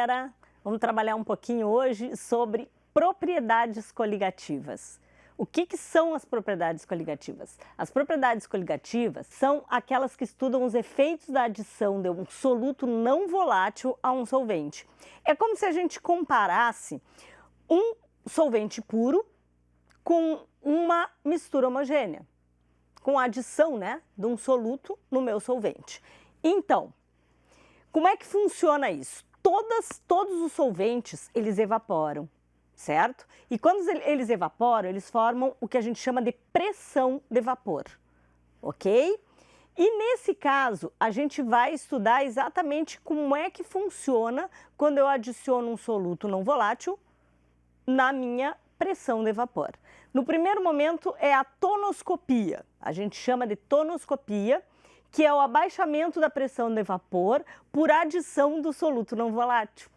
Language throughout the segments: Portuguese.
galera! Vamos trabalhar um pouquinho hoje sobre propriedades coligativas. O que são as propriedades coligativas? As propriedades coligativas são aquelas que estudam os efeitos da adição de um soluto não volátil a um solvente. É como se a gente comparasse um solvente puro com uma mistura homogênea, com a adição, de um soluto no meu solvente. Então, como é que funciona isso? Todos os solventes, eles evaporam, certo? E quando eles evaporam, eles formam o que a gente chama de pressão de vapor, ok? E nesse caso, a gente vai estudar exatamente como é que funciona quando eu adiciono um soluto não volátil na minha pressão de vapor. No primeiro momento é a tonoscopia, a gente chama de tonoscopia, que é o abaixamento da pressão de vapor por adição do soluto não volátil.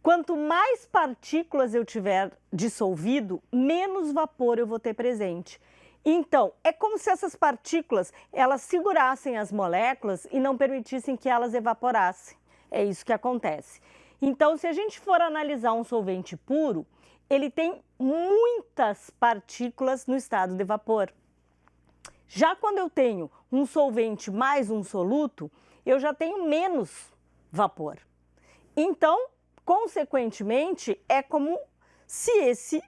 Quanto mais partículas eu tiver dissolvido, menos vapor eu vou ter presente. Então, é como se essas partículas, elas segurassem as moléculas e não permitissem que elas evaporassem. É isso que acontece. Então, se a gente for analisar um solvente puro, ele tem muitas partículas no estado de vapor. Já quando eu tenho um solvente mais um soluto, eu já tenho menos vapor. Então, consequentemente, é como se esse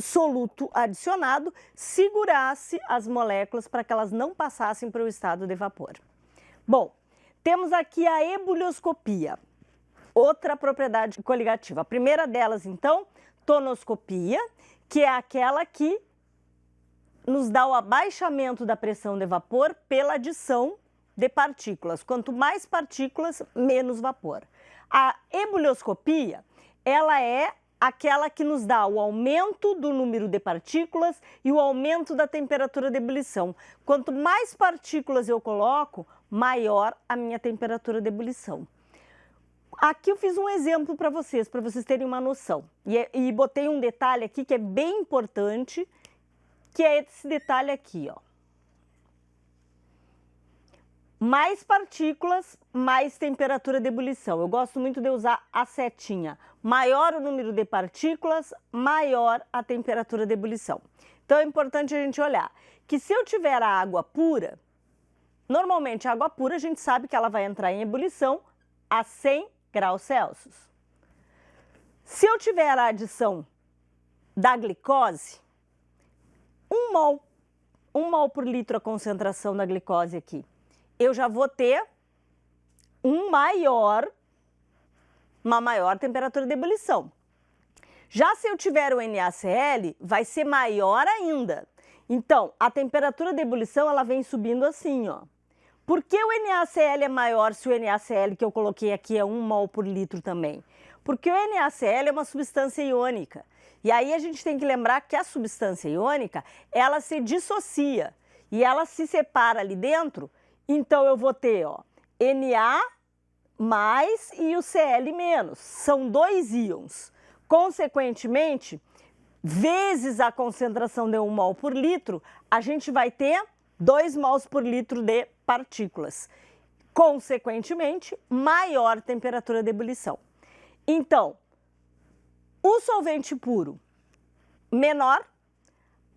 soluto adicionado segurasse as moléculas para que elas não passassem para o estado de vapor. Bom, temos aqui a ebulioscopia, outra propriedade coligativa. A primeira delas, então, tonoscopia, que é aquela que nos dá o abaixamento da pressão de vapor pela adição de partículas. Quanto mais partículas, menos vapor. A ebulioscopia, ela é aquela que nos dá o aumento do número de partículas e o aumento da temperatura de ebulição. Quanto mais partículas eu coloco, maior a minha temperatura de ebulição. Aqui eu fiz um exemplo para vocês terem uma noção. E botei um detalhe aqui que é bem importante, que é esse detalhe aqui, ó. Mais partículas, mais temperatura de ebulição. Eu gosto muito de usar a setinha. Maior o número de partículas, maior a temperatura de ebulição. Então é importante a gente olhar que se eu tiver a água pura, normalmente a água pura a gente sabe que ela vai entrar em ebulição a 100 graus Celsius. Se eu tiver a adição da glicose, 1 mol por litro a concentração da glicose aqui, eu já vou ter uma maior temperatura de ebulição. Já se eu tiver o NaCl, vai ser maior ainda. Então, a temperatura de ebulição, ela vem subindo assim, ó. Por que o NaCl é maior se o NaCl que eu coloquei aqui é 1 mol por litro também? Porque o NaCl é uma substância iônica. E aí a gente tem que lembrar que a substância iônica, ela se dissocia e ela se separa ali dentro. Então eu vou ter, ó, Na mais e o Cl menos. São dois íons. Consequentemente, vezes a concentração de 1 mol por litro, a gente vai ter 2 mols por litro de partículas. Consequentemente, maior temperatura de ebulição. Então, o solvente puro, menor.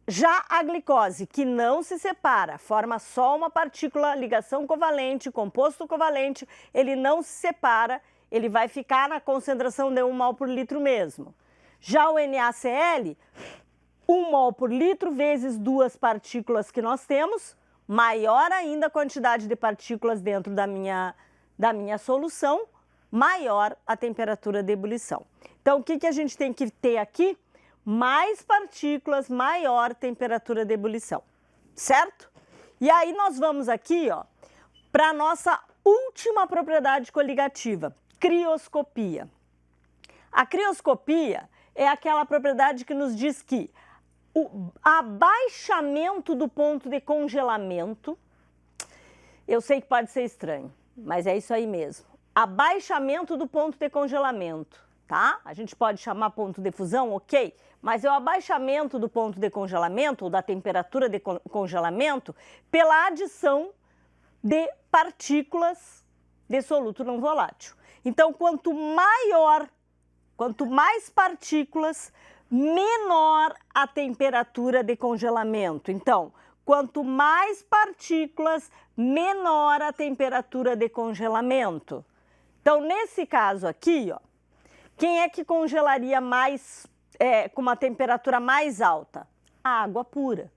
Já a glicose, que não se separa, forma só uma partícula, ligação covalente, composto covalente, ele não se separa, ele vai ficar na concentração de 1 mol por litro mesmo. Já o NaCl, 1 mol por litro vezes 2 partículas que nós temos, maior ainda a quantidade de partículas dentro da minha solução, maior a temperatura de ebulição. Então, o que a gente tem que ter aqui? Mais partículas, maior temperatura de ebulição, certo? E aí nós vamos aqui, ó, para a nossa última propriedade coligativa, crioscopia. A crioscopia é aquela propriedade que nos diz que o abaixamento do ponto de congelamento, eu sei que pode ser estranho, mas é isso aí mesmo. Abaixamento do ponto de congelamento, tá? A gente pode chamar ponto de fusão, ok? Mas é o abaixamento do ponto de congelamento, ou da temperatura de congelamento, pela adição de partículas de soluto não volátil. Então, quanto mais partículas, menor a temperatura de congelamento. Então, quanto mais partículas, menor a temperatura de congelamento. Então, nesse caso aqui, ó, quem é que congelaria mais, com uma temperatura mais alta? A água pura.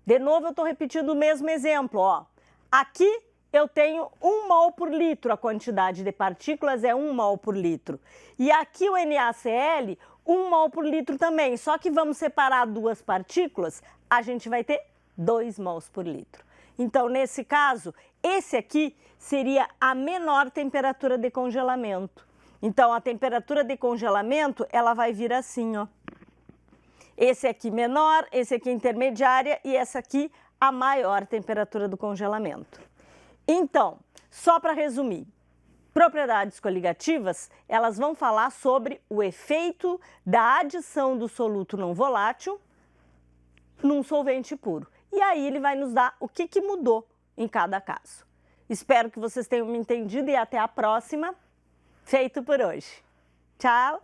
De novo, eu estou repetindo o mesmo exemplo, ó. Aqui eu tenho 1 mol por litro, a quantidade de partículas é 1 mol por litro. E aqui o NaCl, 1 mol por litro também, só que vamos separar duas partículas, a gente vai ter 2 mols por litro. Então, nesse caso, esse aqui seria a menor temperatura de congelamento. Então, a temperatura de congelamento, ela vai vir assim, ó. Esse aqui menor, esse aqui intermediária e essa aqui a maior temperatura do congelamento. Então, só para resumir, propriedades coligativas, elas vão falar sobre o efeito da adição do soluto não volátil num solvente puro. E aí ele vai nos dar o que mudou em cada caso. Espero que vocês tenham me entendido e até a próxima. Feito por hoje. Tchau!